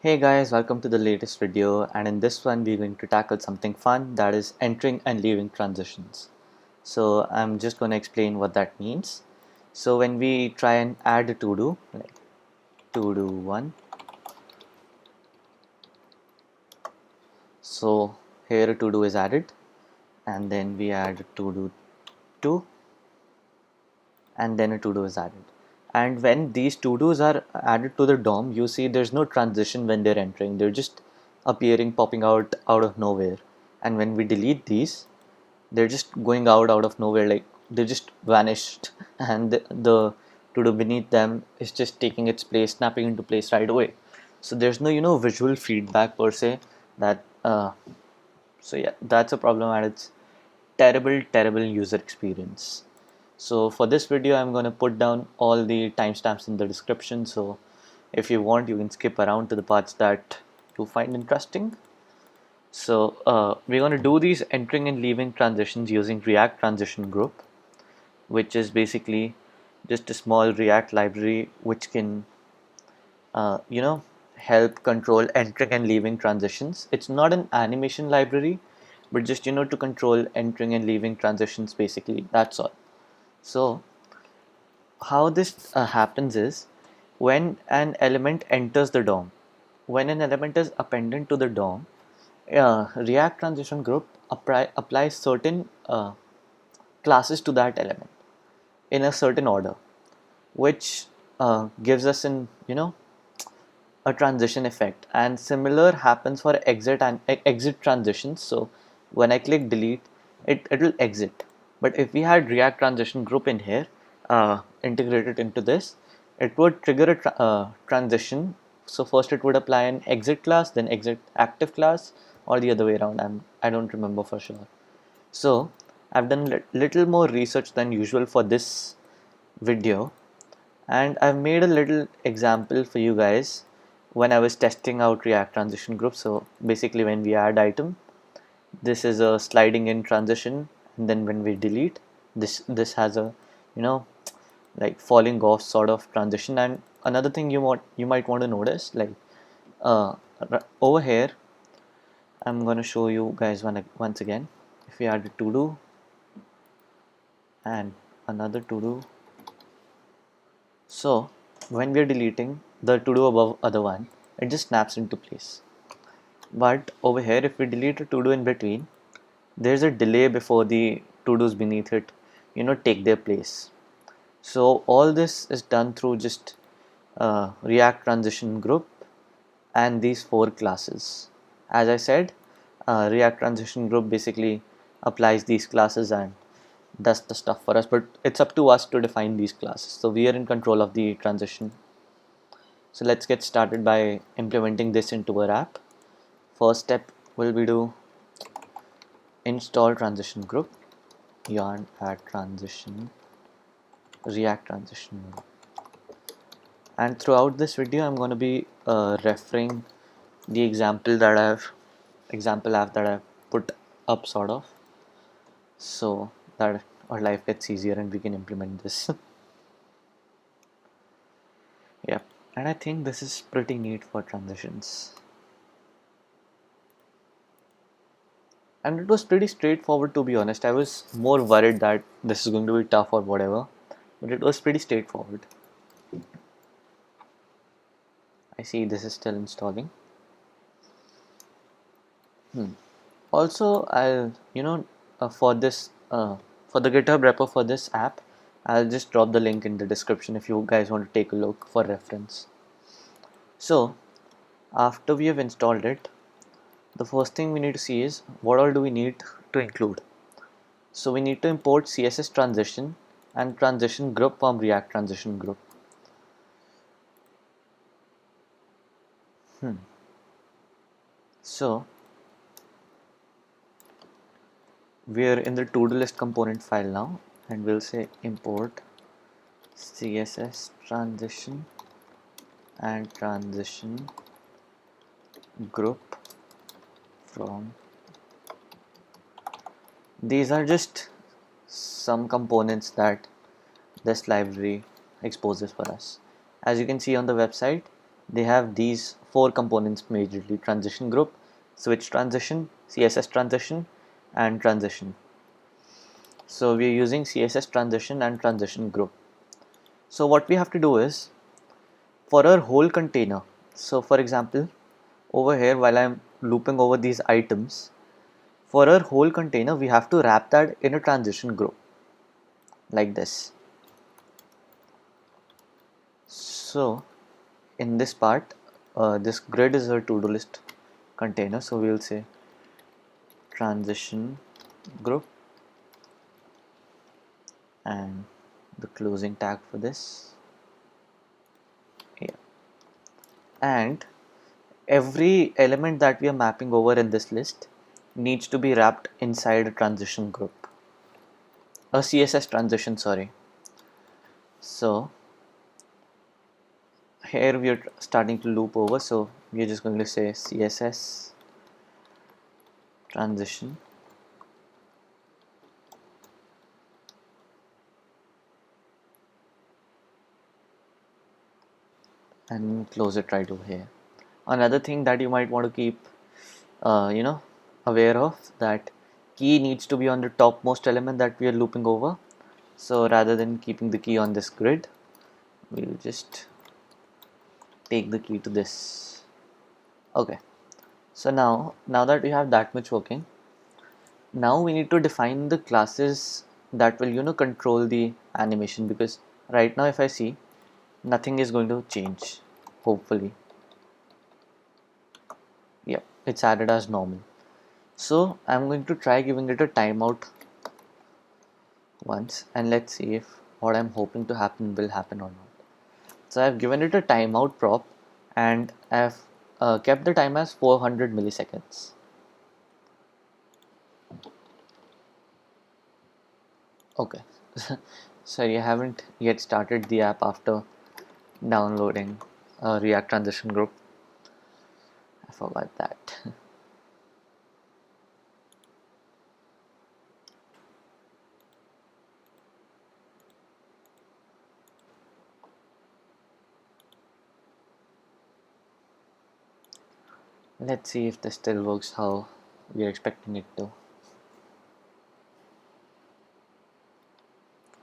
Hey guys, welcome to the latest video, and in this one we're going to tackle something fun, that is entering and leaving transitions. So I'm just going to explain what that means. So when we try and add a to-do, like to-do 1, so here a to-do is added, and then we add a to-do 2, and then a to-do is added. And when these to-dos are added to the DOM, you see there's no transition when they're entering, they're just appearing, popping out of nowhere. And when we delete these, they're just going out of nowhere, like they just vanished, and the to do beneath them is just taking its place, snapping into place right away. So there's no visual feedback per se. That so yeah, that's a problem, and it's terrible user experience. So for this video I'm going to put down all the timestamps in the description, so if you want you can skip around to the parts that you find interesting. So we're going to do these entering and leaving transitions using React Transition Group, which is basically just a small React library which can, uh, you know, help control entering and leaving transitions. It's not an animation library, but just to control entering and leaving transitions. Basically, that's all. So how this happens is when an element enters the DOM, when an element is appended to the DOM, React Transition Group applies certain classes to that element in a certain order, which gives us a transition effect. And similar happens for exit transitions. So when I click delete, it'll exit. But if we had React Transition Group in here, integrated into this, it would trigger a transition. So first it would apply an exit class, then exit active class, or the other way around. I don't remember for sure. So I've done little more research than usual for this video, and I've made a little example for you guys when I was testing out React Transition Group. So basically when we add item, this is a sliding in transition, and then when we delete, this has a you know like falling off sort of transition. And another thing you might want to notice, like uh, over here I'm going to show you guys once again. If we add a to do and another to do, so when we are deleting the to do above other one, it just snaps into place. But over here, if we delete a to do in between, there's a delay before the to dos beneath it take their place. So all this is done through just React Transition Group and these four classes. As I said, React Transition Group basically applies these classes and does the stuff for us, but it's up to us to define these classes. So we are in control of the transition. So let's get started by implementing this into our app. First step will be to install transition group, yarn add transition, React Transition Group. And throughout this video I'm going to be referring the example app that I've put up, sort of, so that our life gets easier and we can implement this. Yeah, and I think this is pretty neat for transitions. And it was pretty straightforward, to be honest. I was more worried that this is going to be tough or whatever, but it was pretty straightforward. I see this is still installing. Also, I'll for this for the GitHub repo for this app, I'll just drop the link in the description if you guys want to take a look for reference. So after we have installed it, the first thing we need to see is what all do we need to include. So we need to import CSS transition and transition group from React Transition Group. So we're in the to-do list component file now, and we'll say import CSS transition and transition group from. These are just some components that this library exposes for us. As you can see on the website, they have these four components majorly: transition group, switch transition, CSS transition, and transition. So we are using CSS transition and transition group. So what we have to do is, for our whole container, so for example, over here while I'm looping over these items, for our whole container we have to wrap that in a transition group like this. So in this part, this grid is a to-do list container, so we'll say transition group and the closing tag for this here. And every element that we are mapping over in this list needs to be wrapped inside a transition group, a CSS transition, sorry. So here we are starting to loop over, so we are just going to say CSS transition and close it right over here. Another thing that you might want to keep aware of, that key needs to be on the topmost element that we are looping over. So rather than keeping the key on this grid, we'll just take the key to this. Okay, so now that we have that much working, now we need to define the classes that will control the animation, because right now if I see, nothing is going to change, hopefully. Yep, it's added as normal. So I'm going to try giving it a timeout once, and let's see if what I'm hoping to happen will happen or not. So I've given it a timeout prop, and I've kept the time as 400 milliseconds. Okay, sorry, I haven't yet started the app after downloading React Transition Group. I forgot that. Let's see if this still works how we are expecting it to.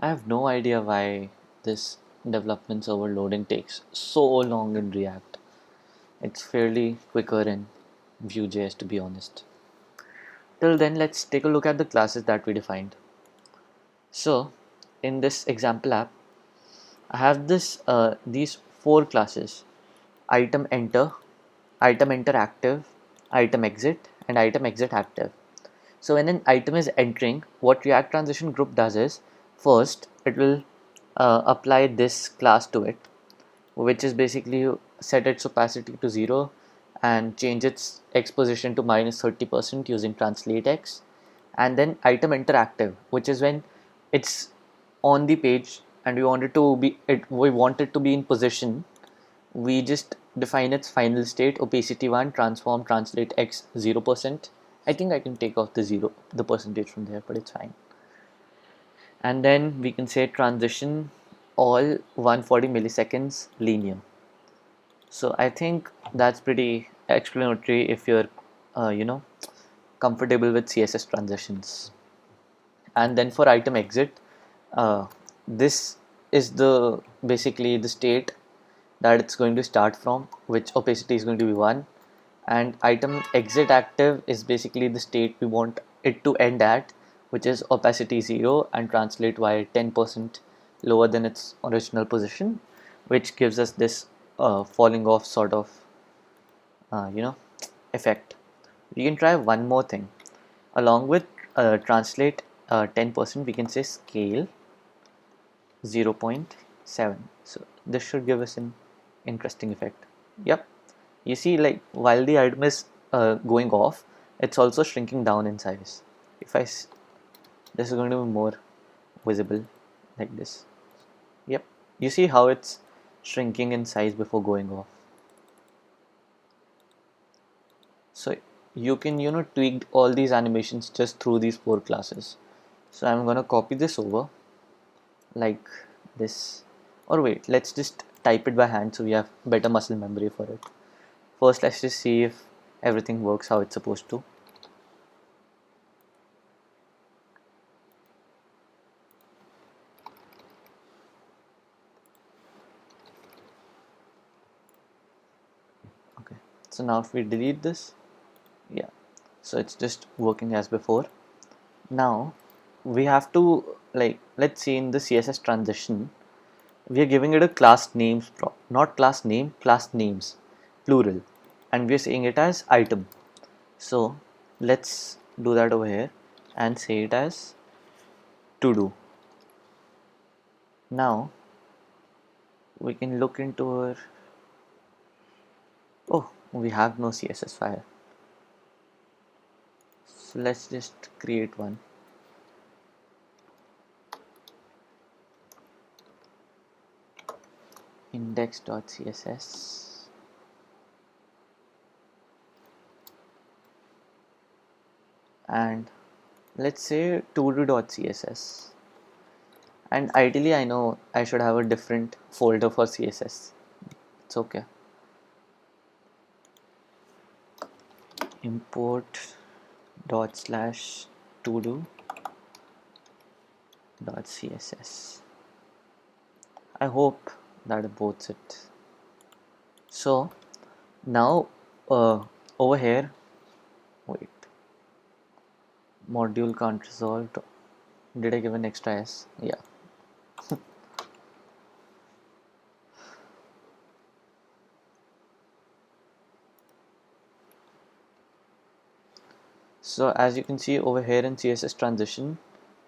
I have no idea why this development server loading takes so long in React. It's fairly quicker in Vue.js, to be honest. Till then, let's take a look at the classes that we defined. So in this example app, I have these four classes: item enter, item enter active, item exit, and item exit active. So when an item is entering, what React Transition Group does is, first it will apply this class to it, which is basically set its opacity to 0 and change its X position to -30% using translate X. And then item interactive, which is when it's on the page and we want it to be in position, we just define its final state: opacity 1, transform translate X 0%. I think I can take off the percentage from there, but it's fine. And then we can say transition all 140 milliseconds linear. So I think that's pretty explanatory if you're comfortable with CSS transitions. And then for item exit, this is the basically the state that it's going to start from, which opacity is going to be 1, and item exit active is basically the state we want it to end at, which is opacity 0 and translate y 10% lower than its original position, which gives us this falling off sort of effect. We can try one more thing. Along with translate 10%, we can say scale 0.7. So this should give us an interesting effect. Yep, you see, like, while the item is going off, it's also shrinking down in size. This is going to be more visible like this. Yep, you see how it's shrinking in size before going off. So you can tweak all these animations just through these four classes. So I'm gonna copy this over like this, or wait, let's just type it by hand so we have better muscle memory for it. First, let's just see if everything works how it's supposed to. Okay, so now if we delete this, yeah, so it's just working as before. Now we have to, like, let's see in the CSS transition, we are giving it a class names prop, not class name, class names, plural, and we are saying it as item. So let's do that over here and say it as to do. Now we can look into our, oh, we have no CSS file. So let's just create one. Index.css, and let's say todo.css, and ideally I know I should have a different folder for CSS. It's okay. Import dot slash todo dot css. I hope that aborts it. So now over here, wait, module can't resolve. Did I give an extra s? Yeah. So as you can see over here in CSS transition,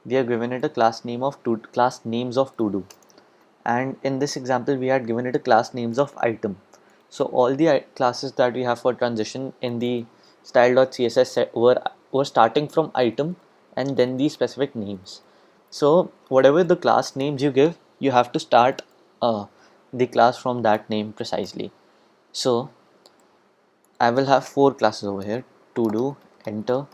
we have given it a class name of class names of todo, and in this example we had given it a class names of item. So all the classes that we have for transition in the style.css were starting from item and then the specific names. So whatever the class names you give, you have to start the class from that name precisely. So I will have 4 classes over here: to do, enter,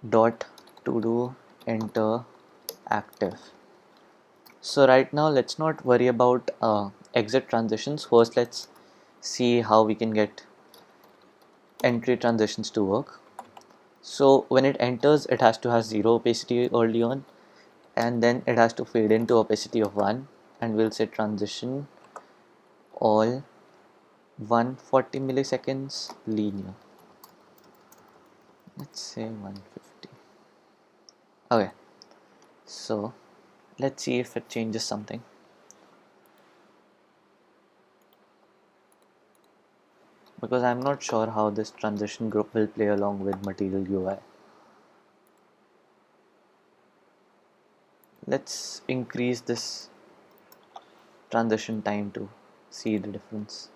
dot to do, enter, active. So right now let's not worry about exit transitions. First let's see how we can get entry transitions to work. So when it enters, it has to have 0 opacity early on, and then it has to fade into opacity of 1, and we'll say transition all 140 milliseconds linear. Let's say 150. Okay, so let's see if it changes something. Because I'm not sure how this transition group will play along with Material UI. Let's increase this transition time to see the difference.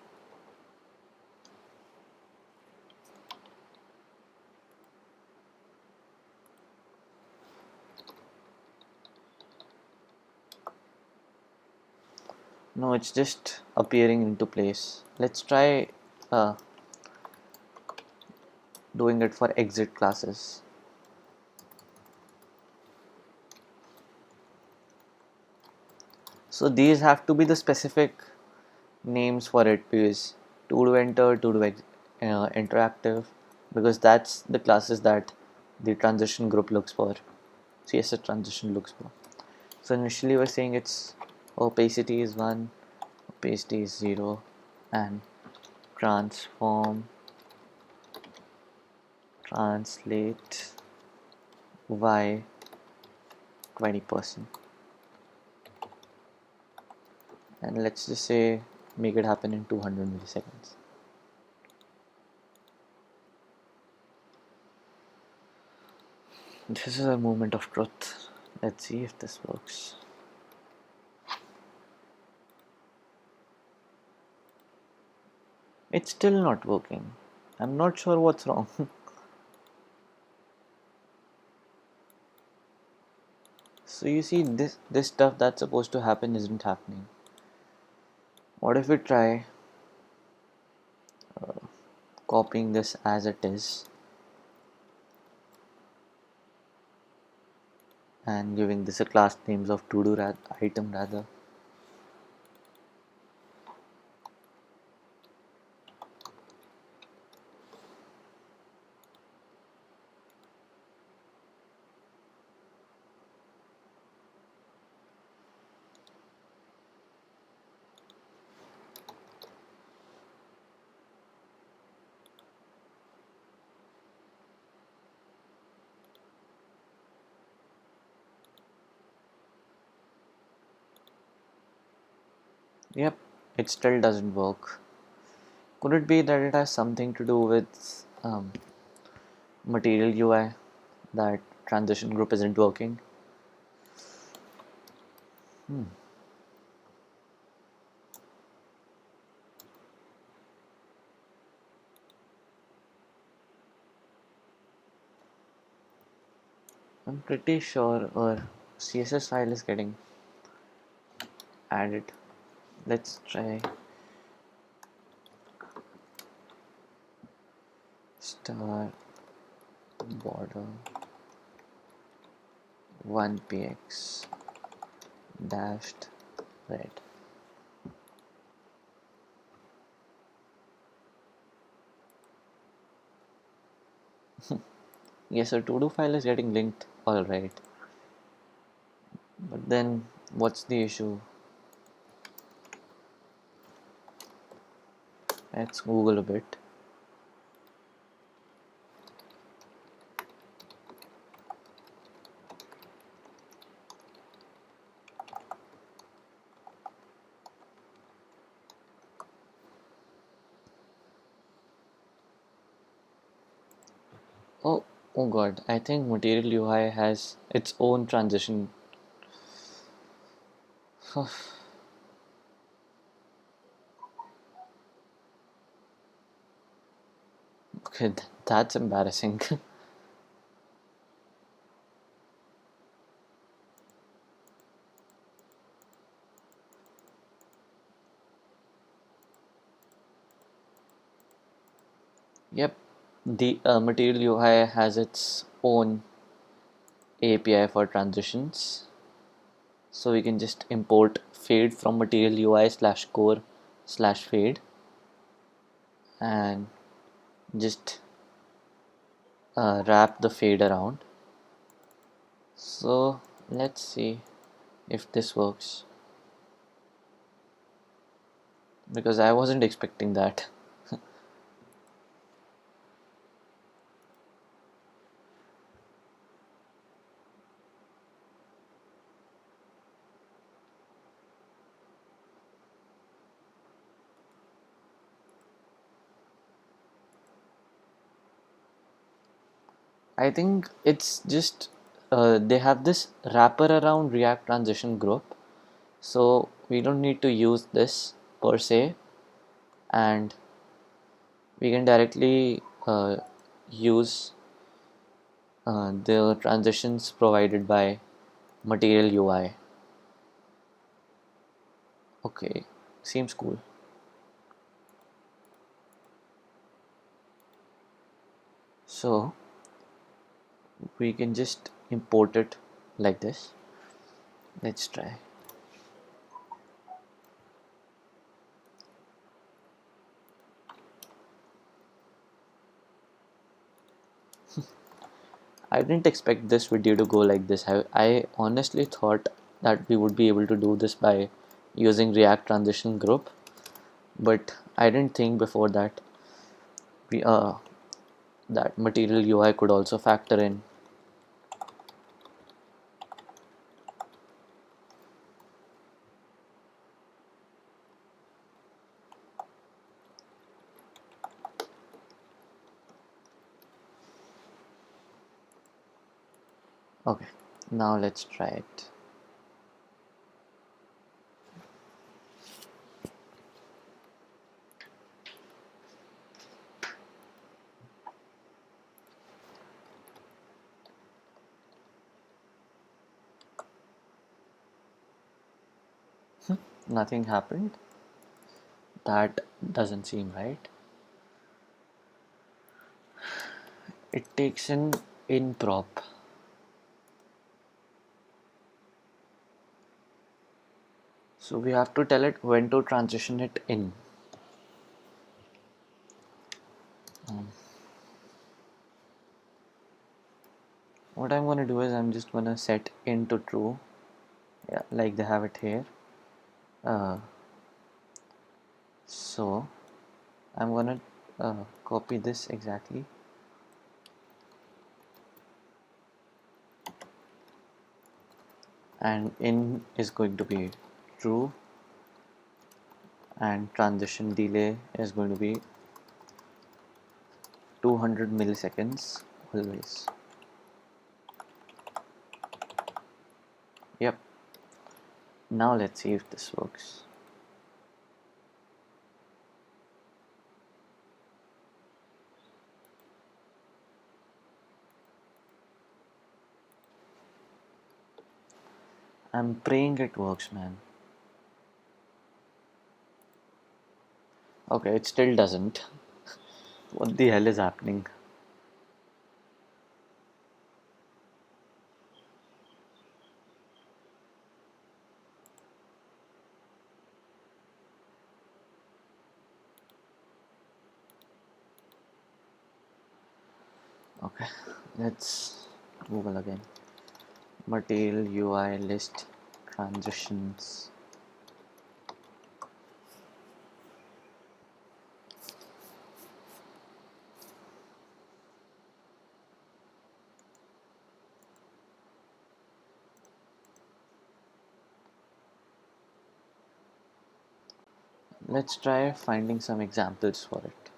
No, it's just appearing into place. Let's try doing it for exit classes. So these have to be the specific names for it, because to do enter, to do interactive, because that's the classes that the transition group looks for, CSS transition looks for. So initially we're saying its opacity is 1, opacity is 0, and transform translate y 20%, and let's just say make it happen in 200 milliseconds. This is a moment of truth. Let's see if this works. It's still not working. I'm not sure what's wrong. So you see, this stuff that's supposed to happen isn't happening. What if we try copying this as it is and giving this a class names of to do item rather. Yep, it still doesn't work. Could it be that it has something to do with Material UI, that transition group isn't working? Hmm. I'm pretty sure our CSS file is getting added. Let's try star border 1px dashed red. Yes, our to-do file is getting linked, alright. But then, what's the issue? Let's Google a bit. Oh, oh god, I think Material UI has its own transition. Okay, that's embarrassing. Yep, the Material UI has its own API for transitions. So we can just import fade from Material UI slash core slash fade and just wrap the fade around. So let's see if this works, because I wasn't expecting that. I think it's just they have this wrapper around React transition group, so we don't need to use this per se, and we can directly use the transitions provided by Material UI. Okay, seems cool. So we can just import it like this. Let's try. I didn't expect this video to go like this. I honestly thought that we would be able to do this by using React Transition Group, but I didn't think before that we that Material UI could also factor in. Okay, now let's try it. Nothing happened. That doesn't seem right. It takes an in prop. So we have to tell it when to transition it in. What I'm gonna do is I'm just gonna set into true, yeah, like they have it here. Uh, so I'm gonna copy this exactly, and in is going to be true, and transition delay is going to be 200 milliseconds always. Yep. Now let's see if this works. I'm praying it works, man. Okay, it still doesn't. What the hell is happening? Okay, let's Google again. Material UI list transitions. Let's try finding some examples for it.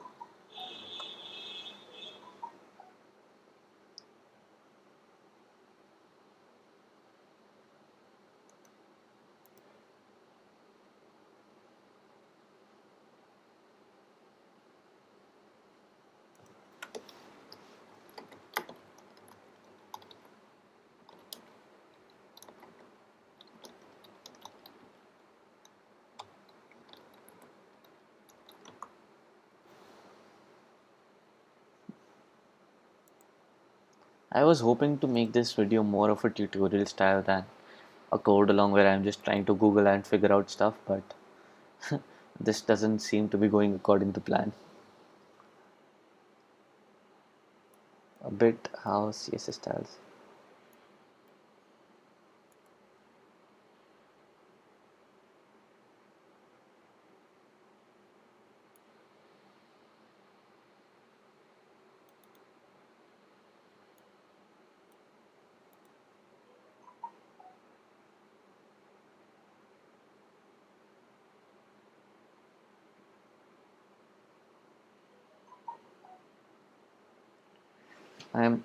I was hoping to make this video more of a tutorial style than a code along where I'm just trying to Google and figure out stuff, but this doesn't seem to be going according to plan. A bit how CSS styles.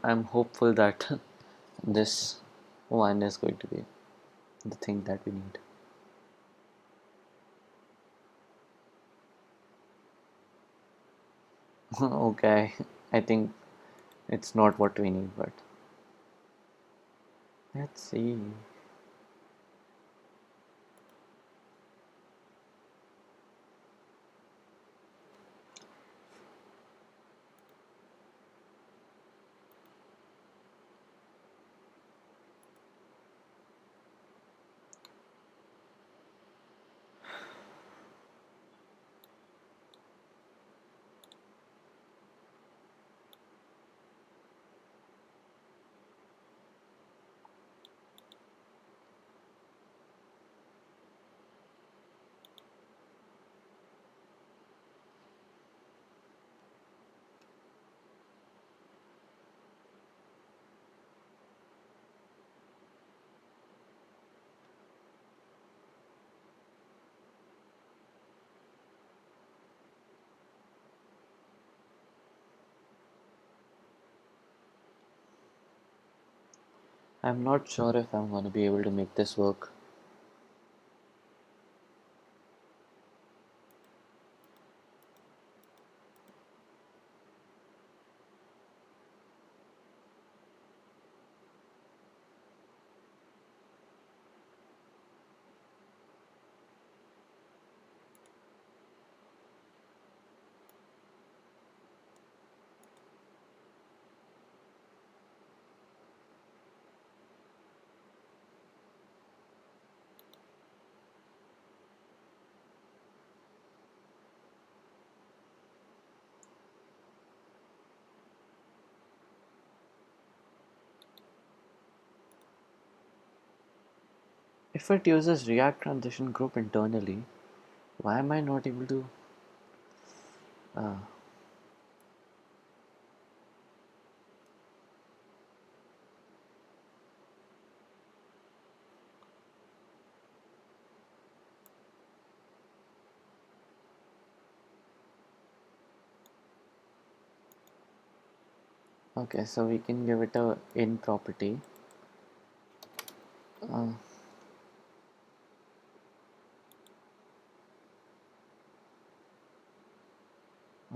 I'm hopeful that this one is going to be the thing that we need. Okay, I think it's not what we need, but let's see. I'm not sure if I'm going to be able to make this work. If it uses React transition group internally, why am I not able to? Uh, Okay, so we can give it a in property. uh,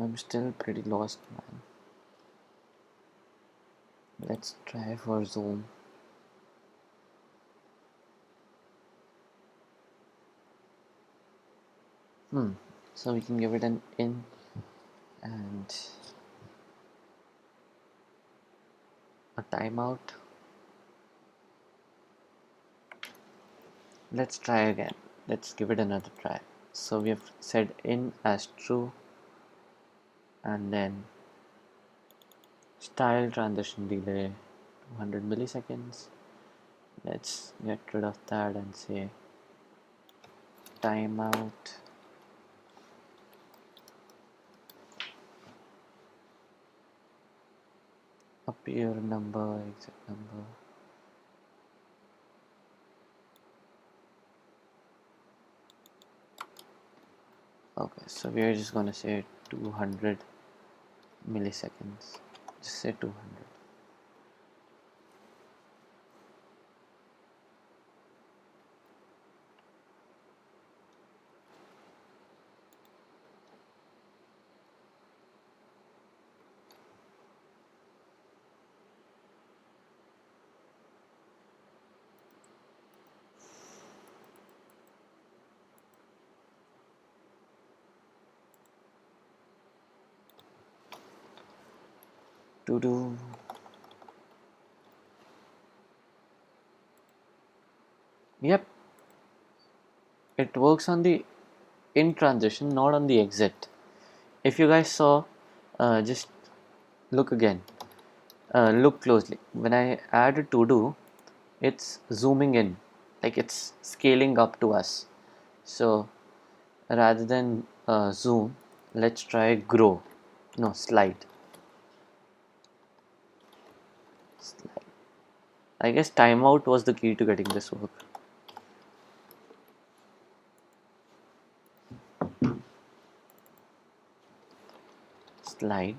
I'm still pretty lost, man. Let's try for zoom. So we can give it an in and a timeout. Let's try again. Let's give it another try. So we have said in as true, and then style transition delay 200 milliseconds. Let's get rid of that and say timeout appear number, exit number. Okay, so we are just gonna say 200 milliseconds. Just say 200. To do. Yep, it works on the in transition, not on the exit. If you guys saw, just look again. Look closely. When I add a to do, it's zooming in, like it's scaling up to us. So rather than zoom, let's try grow. No, slide. Slide. I guess timeout was the key to getting this work. Slide.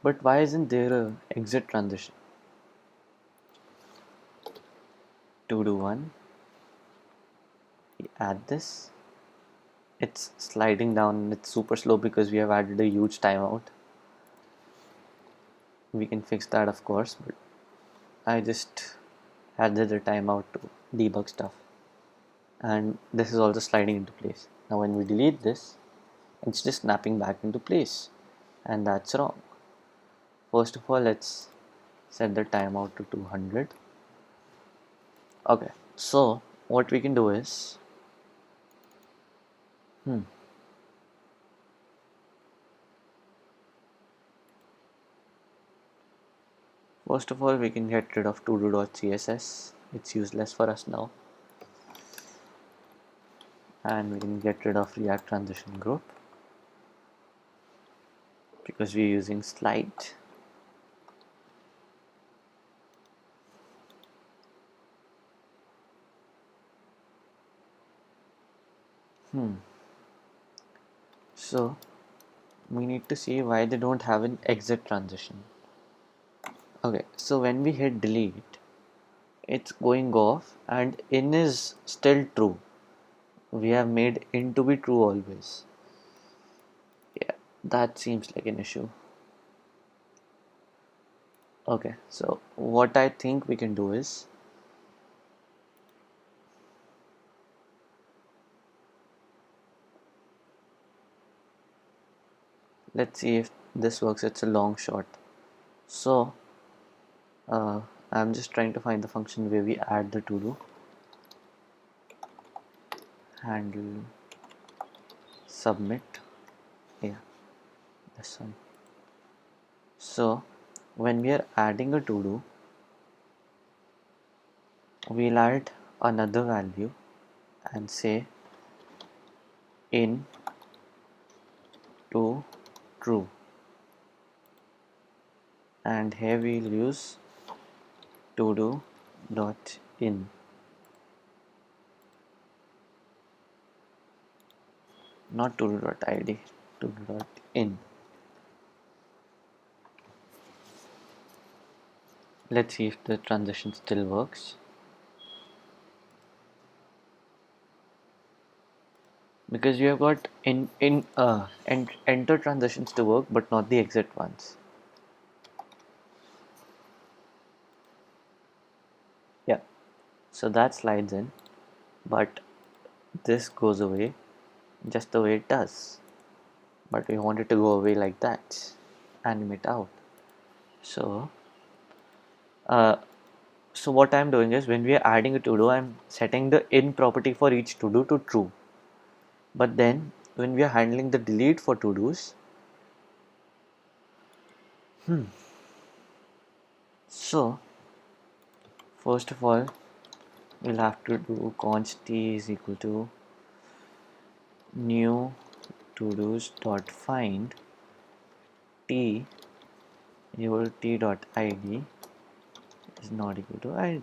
But why isn't there a exit transition? To do one. We add this. It's sliding down. It's super slow because we have added a huge timeout. We can fix that, of course, but I just added a timeout to debug stuff. And this is also sliding into place. Now when we delete this, it's just snapping back into place, and that's wrong. First of all, let's set the timeout to 200. Okay, so what we can do is first of all, we can get rid of todo.css. It's useless for us now. And we can get rid of React transition group because we're using slide. So we need to see why they don't have an exit transition. Okay, so when we hit delete, it's going off and in is still true. We have made in to be true always. Yeah, that seems like an issue. Okay, so what I think we can do is let's see if this works. It's a long shot. So I'm just trying to find the function where we add the to do handle submit. Yeah, this one. So when we are adding a to do, we'll add another value and say in to true, and here we'll use to do dot in. Not todo.id, todo.in. Let's see if the transition still works. Because you have got enter transitions to work, but not the exit ones. Yeah, so that slides in, but this goes away just the way it does. But we want it to go away like that, animate out. So, uh, so what I'm doing is when we are adding a to-do, I'm setting the in property for each to-do to true. But then when we are handling the delete for to-dos, so first of all, we'll have to do const t is equal to new to-dos dot find t equal to t dot id is not equal to id.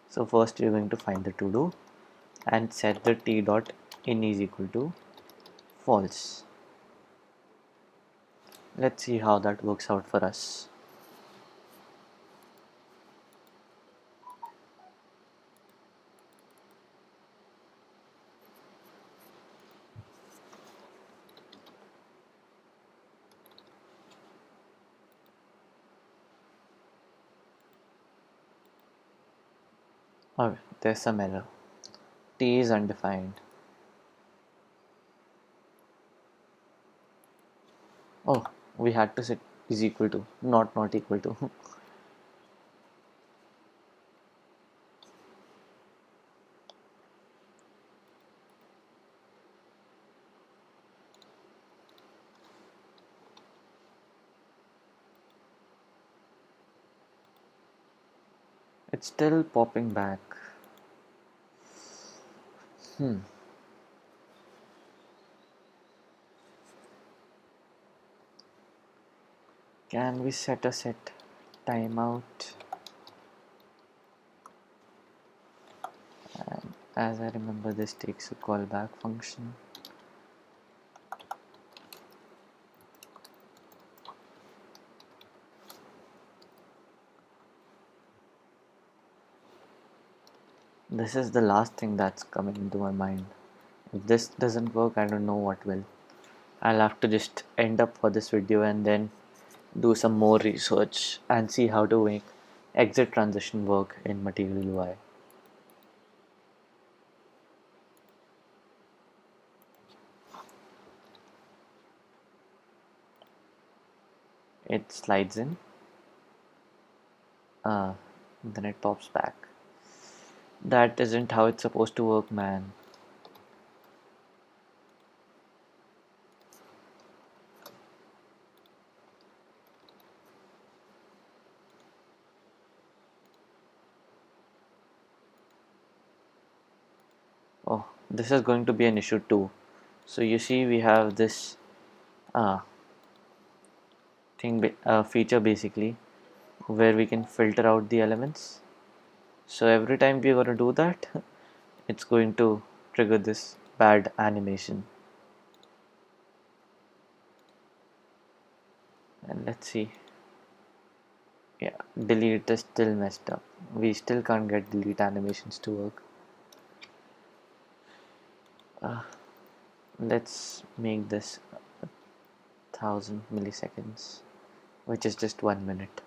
So first we're going to find the to-do and set the t dot in is equal to false. Let's see how that works out for us. Oh, there's some error. T is undefined. Oh, we had to set is equal to, not equal to. It's still popping back. Can we set a set timeout? And as I remember, this takes a callback function. This is the last thing that's coming into my mind. If this doesn't work, I don't know what will. I'll have to just end up for this video and then do some more research and see how to make exit transition work in Material UI. It slides in, then it pops back. That isn't how it's supposed to work, man. Oh, this is going to be an issue too. So you see, we have this uh, feature basically where we can filter out the elements. So every time we're going to do that, it's going to trigger this bad animation. And let's see. Yeah, delete is still messed up. We still can't get delete animations to work. Let's make this 1000 milliseconds, which is just 1 minute.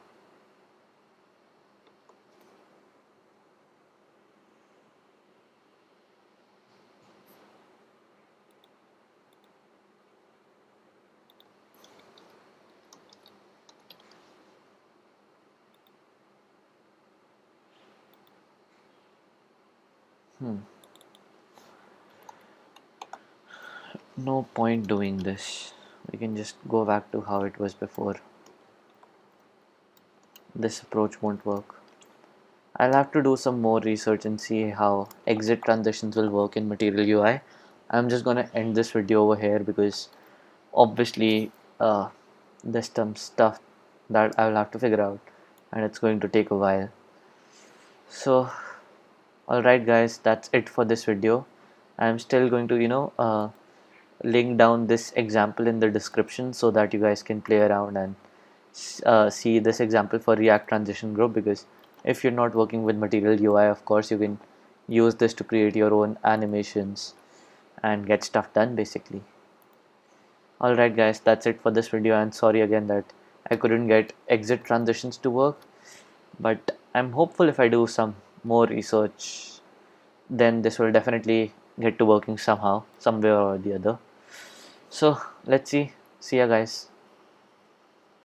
No point doing this. We can just go back to how it was before. This approach won't work. I'll have to do some more research and see how exit transitions will work in Material UI. I'm just gonna end this video over here because obviously there's some stuff that I will have to figure out and it's going to take a while. So Alright guys, that's it for this video. I'm still going to link down this example in the description so that you guys can play around and see this example for React transition group, because if you're not working with Material UI, of course you can use this to create your own animations and get stuff done basically. Alright guys, that's it for this video, and sorry again that I couldn't get exit transitions to work, but I'm hopeful if I do some more research then this will definitely get to working somehow, somewhere or the other. So let's see ya guys.